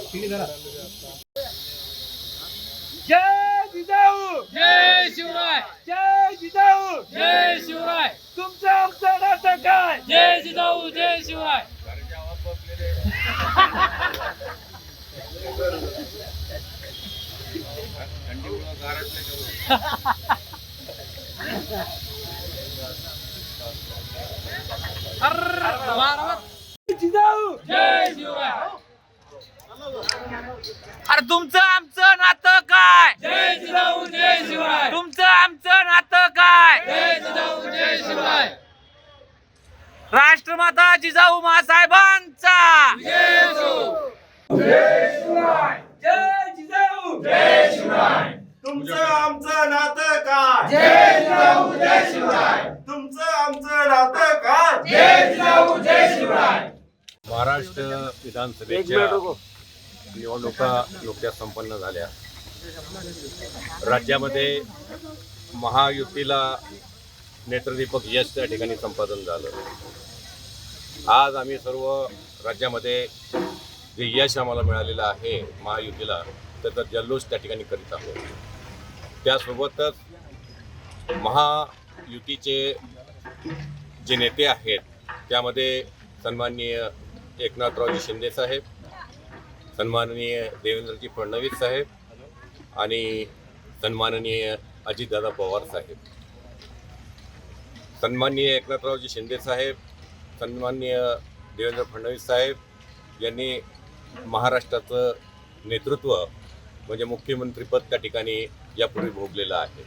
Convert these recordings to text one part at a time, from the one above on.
जय जिजाऊ, जय शिवराय, जय जिजाऊ, जय शिवराय, तुमचं आमचं नातं काय? जय जिजाऊ, जय शिवराय. जिजाऊ, जय शिवराय. अरे तुमचं आमचं नातं काय? जय जिजाऊ, जय शिवराय. तुमचं आमचं नातं काय? जय जिजाऊ, जय शिवराय. राष्ट्रमाता जिजाऊ मासाहेबांचा जय असो. जय जिजाऊ, जय शिवराय. तुमचं आमचं नातं काय? जय जिजाऊ, जय शिवराय. तुमचं आमचं नातं काय? जय जिजाऊ, जय शिवराय. महाराष्ट्र विधानसभेच्या निवडणुका नुकत्याच संपन्न झाल्या. राज्यामध्ये महायुतीला नेत्रदीपक यश त्या ठिकाणी संपादन झालं. आज आम्ही सर्व राज्यामध्ये जे यश आम्हाला मिळालेलं आहे महायुतीला, त्याचा जल्लोष त्या ठिकाणी करीत आहोत. त्यासोबतच महायुतीचे जे नेते आहेत त्यामध्ये सन्माननीय एकनाथरावजी शिंदे साहेब, सन्माननीय देवेंद्रजी फडणवीस साहेब आणि सन्माननीय अजितदादा पवार साहेब. सन्माननीय एकनाथरावजी शिंदे साहेब, सन्माननीय देवेंद्र फडणवीस साहेब यांनी महाराष्ट्राचं नेतृत्व म्हणजे मुख्यमंत्रीपद त्या ठिकाणी यापूर्वी भोगलेलं आहे.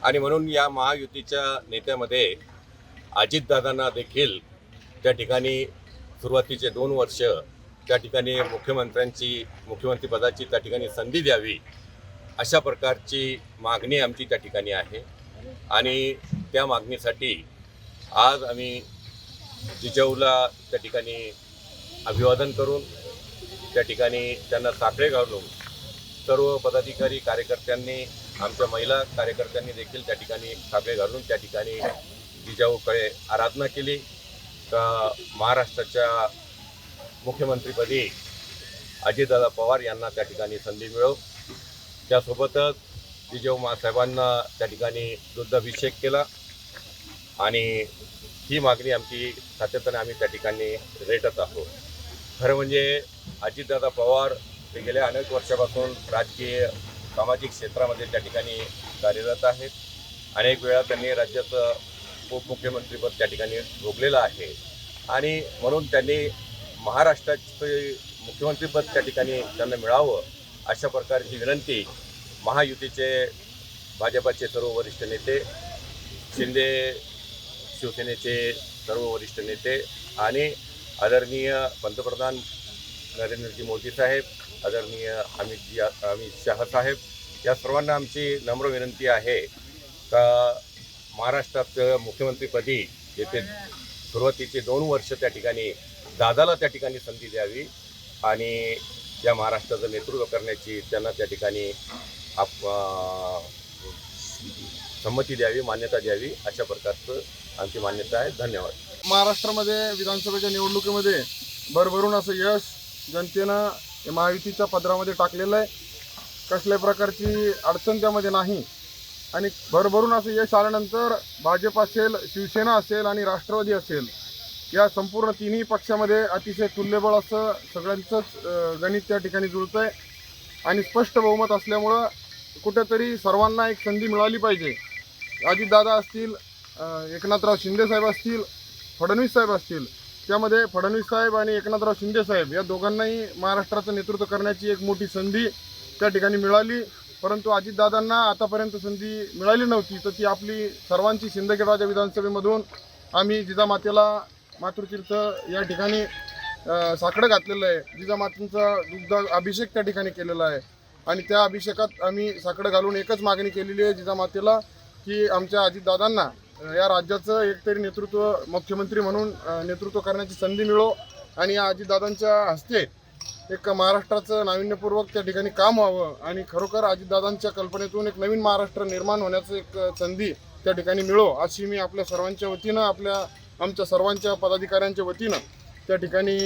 आणि म्हणून या महायुतीच्या नेत्यामध्ये अजितदादांना देखील त्या ठिकाणी सुरुवातीचे 2 वर्ष त्या ठिकाणी मुख्यमंत्रीपदाची त्या ठिकाणी संधी द्यावी अशा प्रकारची मागणी आमची त्या ठिकाणी आहे. आणि त्या मागणीसाठी आज आम्ही जिजाऊला त्या ठिकाणी अभिवादन करून त्या ठिकाणी त्यांना साखळे घालून सर्व पदाधिकारी कार्यकर्त्यांनी, आमच्या महिला कार्यकर्त्यांनी देखील त्या ठिकाणी साखळे घालून त्या ठिकाणी जिजाऊकडे आराधना केली का महाराष्ट्राच्या मुख्यमंत्रीपदी अजितदादा पवार यांना त्या ठिकाणी संधी मिळो. त्यासोबतच जिजाऊ मासाहेबांना त्या ठिकाणी दुग्धाभिषेक केला आणि ही मागणी आमची सातत्याने आम्ही त्या ठिकाणी रेटत आहोत. खरं म्हणजे अजितदादा पवार हे गेल्या अनेक वर्षापासून राजकीय सामाजिक क्षेत्रामध्ये त्या ठिकाणी कार्यरत आहेत. अनेक वेळा त्यांनी राज्याचं उपमुख्यमंत्रीपद त्या ठिकाणी भोगलेलं आहे आणि म्हणून त्यांनी महाराष्ट्राचे मुख्यमंत्रीपद त्या ठिकाणी त्यांना मिळावं अशा प्रकारची विनंती महायुतीचे भाजपाचे सर्व वरिष्ठ नेते, शिंदे शिवसेनेचे सर्व वरिष्ठ नेते आणि आदरणीय पंतप्रधान नरेंद्रजी मोदी साहेब, आदरणीय अमित शाह साहेब या सर्वांना आमची नम्र विनंती आहे का महाराष्ट्राचं मुख्यमंत्रीपदी येथे सुरुवातीचे 2 वर्ष त्या ठिकाणी दादाला त्या ठिकाणी संधी द्यावी आणि या महाराष्ट्राचं नेतृत्व करण्याची त्यांना त्या ठिकाणी संमती द्यावी, मान्यता द्यावी अशा प्रकारचं आमची मान्यता आहे. धन्यवाद. महाराष्ट्रामध्ये विधानसभेच्या निवडणुकीमध्ये भरभरून असं यश जनतेनं महायुतीच्या पदरामध्ये टाकलेलं आहे. कसल्याही प्रकारची अडचण त्यामध्ये नाही आणि भरभरून असं यश आल्यानंतर भाजप असेल, शिवसेना असेल आणि राष्ट्रवादी असेल या संपूर्ण तिन्ही पक्षामध्ये अतिशय तुल्यबळ असं सगळ्यांचंच गणित त्या ठिकाणी जुळतं आहे आणि स्पष्ट बहुमत असल्यामुळं कुठेतरी सर्वांना एक संधी मिळाली पाहिजे. अजितदादा असतील, एकनाथराव शिंदे साहेब असतील, फडणवीस साहेब असतील, त्यामध्ये फडणवीस साहेब आणि एकनाथराव शिंदे साहेब या दोघांनाही महाराष्ट्राचं नेतृत्व करण्याची एक मोठी संधी त्या ठिकाणी मिळाली. परंतु अजितदादांना आतापर्यंत संधी मिळाली नव्हती, तर ती आपली सर्वांची सिंदखेडराजा विधानसभेमधून आम्ही जिजामातेला मातृतीर्थ या ठिकाणी साकडं घातलेलं आहे. जिजामातेंचा दुग्ध अभिषेक त्या ठिकाणी केलेला आहे आणि त्या अभिषेकात आम्ही साकडं घालून एकच मागणी केलेली आहे जिजामातेला की आमच्या अजितदादांना या राज्याचं एकतरी नेतृत्व, मुख्यमंत्री म्हणून नेतृत्व करण्याची संधी मिळो आणि या अजितदादांच्या हस्ते एक महाराष्ट्राचं नाविन्यपूर्वक त्या ठिकाणी काम व्हावं आणि खरोखर अजितदादांच्या कल्पनेतून एक नवीन महाराष्ट्र निर्माण होण्याचं एक संधी त्या ठिकाणी मिळो अशी मी आपल्या सर्वांच्या वतीनं, आमच्या सर्वांच्या पदाधिकाऱ्यांच्या वतीनं त्या ठिकाणी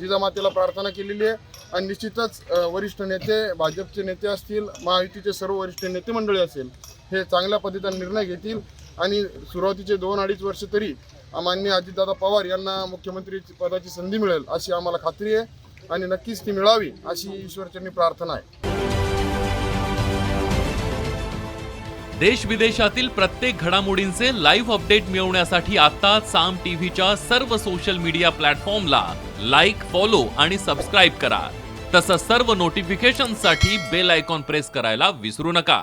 जिजामातेला प्रार्थना केलेली आहे आणि निश्चितच वरिष्ठ नेते, भाजपचे नेते असतील, महायुतीचे सर्व वरिष्ठ नेते मंडळी असेल, हे चांगल्या पद्धतीने निर्णय घेतील आणि सुरुवातीचे 2-2.5 वर्ष तरी माननीय अजितदादा पवार यांना मुख्यमंत्री पदाची संधी मिळेल अशी आम्हाला खात्री आहे आणि नक्कीच ती मिळावी अशी ईश्वरचरणी प्रार्थना आहे. देश विदेशातील प्रत्येक घडामोडींचे लाईव्ह अपडेट मिळवण्यासाठी आता साम टीव्हीच्या सर्व सोशल मीडिया प्लॅटफॉर्मला लाईक, फॉलो आणि सबस्क्राईब करा. तसंच सर्व नोटिफिकेशनसाठी बेल आयकॉन प्रेस करायला विसरू नका.